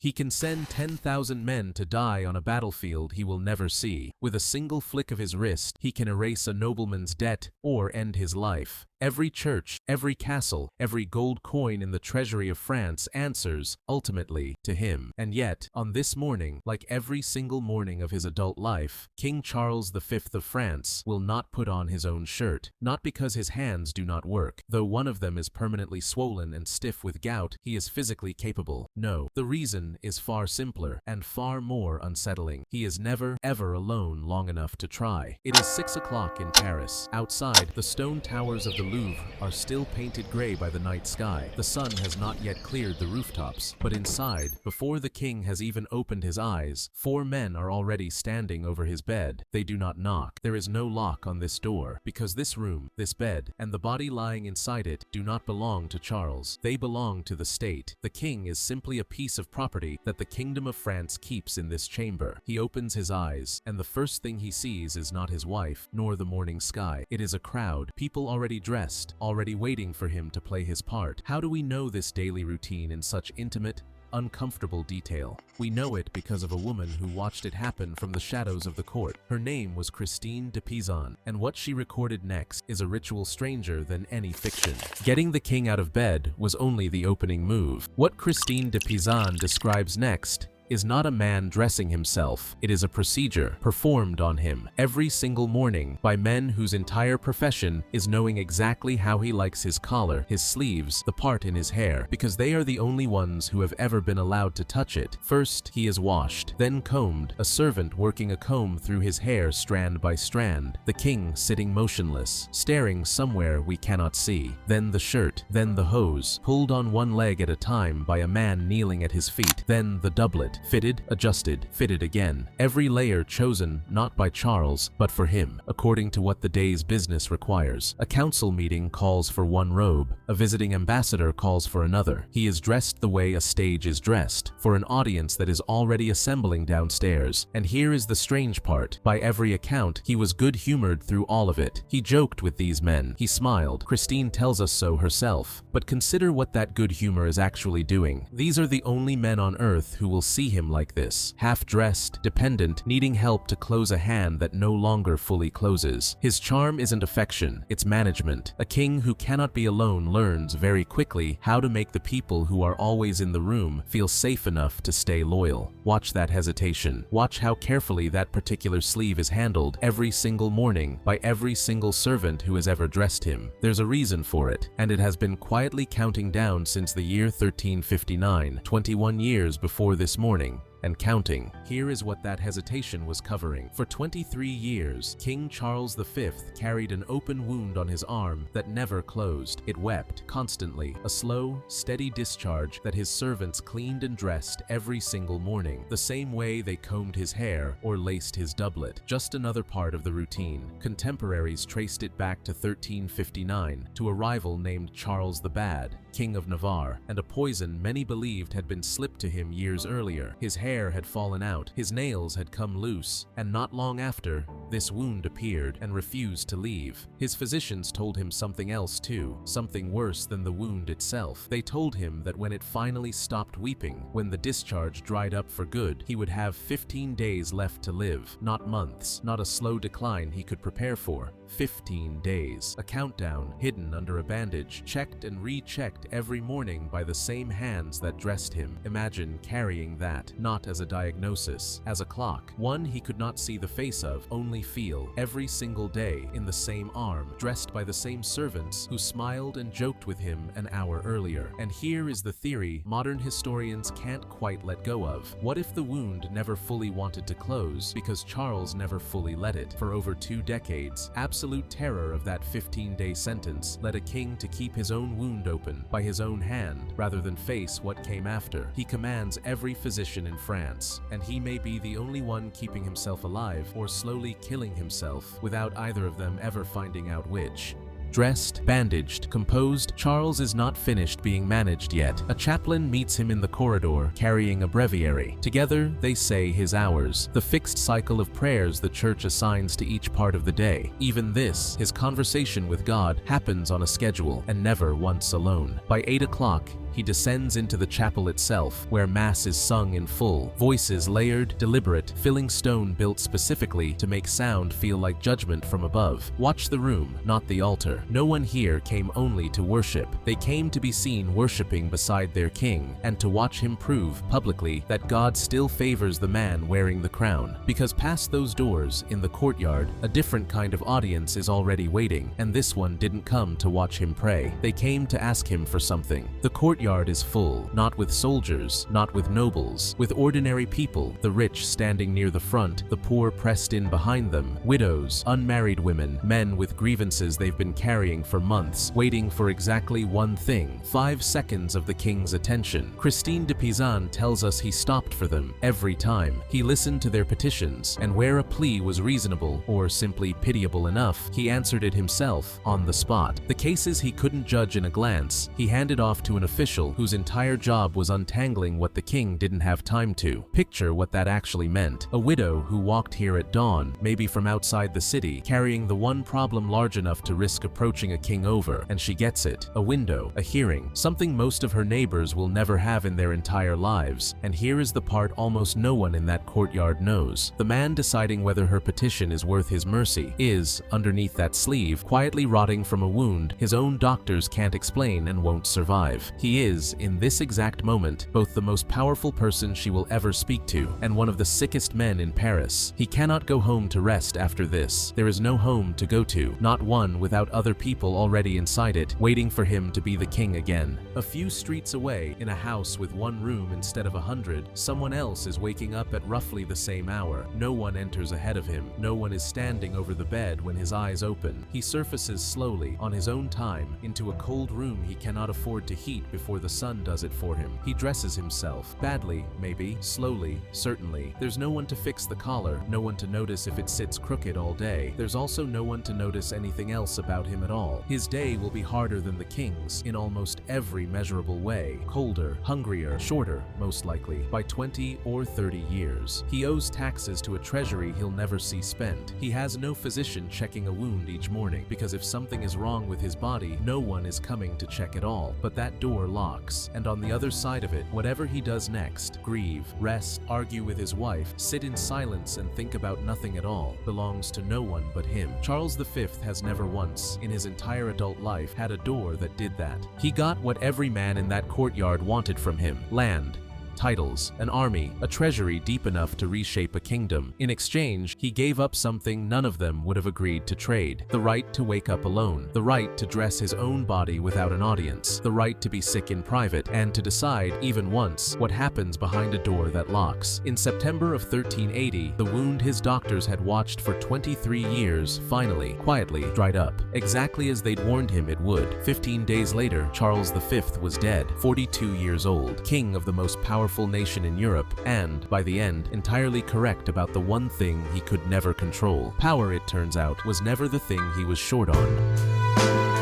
He can send 10,000 men to die on a battlefield he will never see. With a single flick of his wrist, he can erase a nobleman's debt or end his life. Every church, every castle, every gold coin in the treasury of France answers, ultimately, to him. And yet, on this morning, like every single morning of his adult life, King Charles V of France will not put on his own shirt. Not because his hands do not work. Though one of them is permanently swollen and stiff with gout, he is physically capable. No, the reason is far simpler and far more unsettling. He is never, ever alone long enough to try. It is 6 o'clock in Paris. Outside, the stone towers of the Louvre are still painted gray by the night sky. The sun has not yet cleared the rooftops, but inside, before the king has even opened his eyes, 4 men are already standing over his bed. They do not knock. There is no lock on this door, because this room, this bed, and the body lying inside it do not belong to Charles. They belong to the state. The king is simply a piece of property that the Kingdom of France keeps in this chamber. He opens his eyes, and the first thing he sees is not his wife, nor the morning sky. It is a crowd, people already dressed, already waiting for him to play his part. How do we know this daily routine in such intimate, uncomfortable detail? We know it because of a woman who watched it happen from the shadows of the court. Her name was Christine de Pizan, and what she recorded next is a ritual stranger than any fiction. Getting the king out of bed was only the opening move. What Christine de Pizan describes next is not a man dressing himself. It is a procedure performed on him every single morning by men whose entire profession is knowing exactly how he likes his collar, his sleeves, the part in his hair, because they are the only ones who have ever been allowed to touch it. First, he is washed, then combed, a servant working a comb through his hair strand by strand, the king sitting motionless, staring somewhere we cannot see. Then the shirt, then the hose, pulled on one leg at a time by a man kneeling at his feet, then the doublet, fitted, adjusted, fitted again. Every layer chosen not by Charles, but for him, according to what the day's business requires. A council meeting calls for one robe. A visiting ambassador calls for another. He is dressed the way a stage is dressed, for an audience that is already assembling downstairs. And here is the strange part. By every account, he was good-humored through all of it. He joked with these men. He smiled. Christine tells us so herself. But consider what that good humor is actually doing. These are the only men on earth who will see him like this, half-dressed, dependent, needing help to close a hand that no longer fully closes. His charm isn't affection, it's management. A king who cannot be alone learns very quickly how to make the people who are always in the room feel safe enough to stay loyal. Watch that hesitation. Watch how carefully that particular sleeve is handled every single morning by every single servant who has ever dressed him. There's a reason for it, and it has been quietly counting down since the year 1359, 21 years before this morning, and counting. Here is what that hesitation was covering. For 23 years, King Charles V carried an open wound on his arm that never closed. It wept constantly, a slow, steady discharge that his servants cleaned and dressed every single morning, the same way they combed his hair or laced his doublet. Just another part of the routine. Contemporaries traced it back to 1359, to a rival named Charles the Bad, King of Navarre, and a poison many believed had been slipped to him years earlier. His hair had fallen out, his nails had come loose, and not long after, this wound appeared and refused to leave. His physicians told him something else too, something worse than the wound itself. They told him that when it finally stopped weeping, when the discharge dried up for good, he would have 15 days left to live, not months, not a slow decline he could prepare for. 15 days. A countdown, hidden under a bandage, checked and rechecked every morning by the same hands that dressed him. Imagine carrying that, not as a diagnosis, as a clock, one he could not see the face of, only feel, every single day, in the same arm, dressed by the same servants who smiled and joked with him an hour earlier. And here is the theory modern historians can't quite let go of. What if the wound never fully wanted to close because Charles never fully let it? For over 2 decades, absolute terror of that 15-day sentence led a king to keep his own wound open by his own hand rather than face what came after. He commands every physician in France, and he may be the only one keeping himself alive or slowly killing himself without either of them ever finding out which. Dressed, bandaged, composed, Charles is not finished being managed yet. A chaplain meets him in the corridor, carrying a breviary. Together, they say his hours, the fixed cycle of prayers the church assigns to each part of the day. Even this, his conversation with God, happens on a schedule, and never once alone. By 8 o'clock, he descends into the chapel itself, where Mass is sung in full. Voices layered, deliberate, filling stone built specifically to make sound feel like judgment from above. Watch the room, not the altar. No one here came only to worship. They came to be seen worshiping beside their king, and to watch him prove publicly that God still favors the man wearing the crown. Because past those doors, in the courtyard, a different kind of audience is already waiting, and this one didn't come to watch him pray. They came to ask him for something. The courtyard is full, not with soldiers, not with nobles, with ordinary people, the rich standing near the front, the poor pressed in behind them, widows, unmarried women, men with grievances they've been carrying for months, waiting for exactly one thing: 5 seconds of the king's attention. Christine de Pizan tells us he stopped for them every time. He listened to their petitions, and where a plea was reasonable or simply pitiable enough, he answered it himself on the spot. The cases he couldn't judge in a glance, he handed off to an official whose entire job was untangling what the king didn't have time to. Picture what that actually meant. A widow who walked here at dawn, maybe from outside the city, carrying the one problem large enough to risk approaching a king over, and she gets it. A window, a hearing, something most of her neighbors will never have in their entire lives. And here is the part almost no one in that courtyard knows. The man deciding whether her petition is worth his mercy is, underneath that sleeve, quietly rotting from a wound his own doctors can't explain and won't survive. He is, in this exact moment, both the most powerful person she will ever speak to and one of the sickest men in Paris. He cannot go home to rest after this. There is no home to go to, not one without other people already inside it, waiting for him to be the king again. A few streets away, in a house with one room instead of 100, someone else is waking up at roughly the same hour. No one enters ahead of him. No one is standing over the bed when his eyes open. He surfaces slowly, on his own time, into a cold room he cannot afford to heat before the sun does it for him. He dresses himself. Badly, maybe. Slowly, certainly. There's no one to fix the collar, no one to notice if it sits crooked all day. There's also no one to notice anything else about him at all. His day will be harder than the king's in almost every measurable way. Colder, hungrier, shorter, most likely, by 20 or 30 years. He owes taxes to a treasury he'll never see spent. He has no physician checking a wound each morning, because if something is wrong with his body, no one is coming to check at all. But that door locks, and on the other side of it, whatever he does next, grieve, rest, argue with his wife, sit in silence and think about nothing at all, belongs to no one but him. Charles V has never once, in his entire adult life, had a door that did that. He got what every man in that courtyard wanted from him: land, titles, an army, a treasury deep enough to reshape a kingdom. In exchange, he gave up something none of them would have agreed to trade: the right to wake up alone, the right to dress his own body without an audience, the right to be sick in private, and to decide, even once, what happens behind a door that locks. In September of 1380, the wound his doctors had watched for 23 years finally, quietly, dried up, exactly as they'd warned him it would. 15 days later, Charles V was dead, 42 years old, king of the most powerful nation in Europe, and, by the end, entirely correct about the one thing he could never control. Power, it turns out, was never the thing he was short on.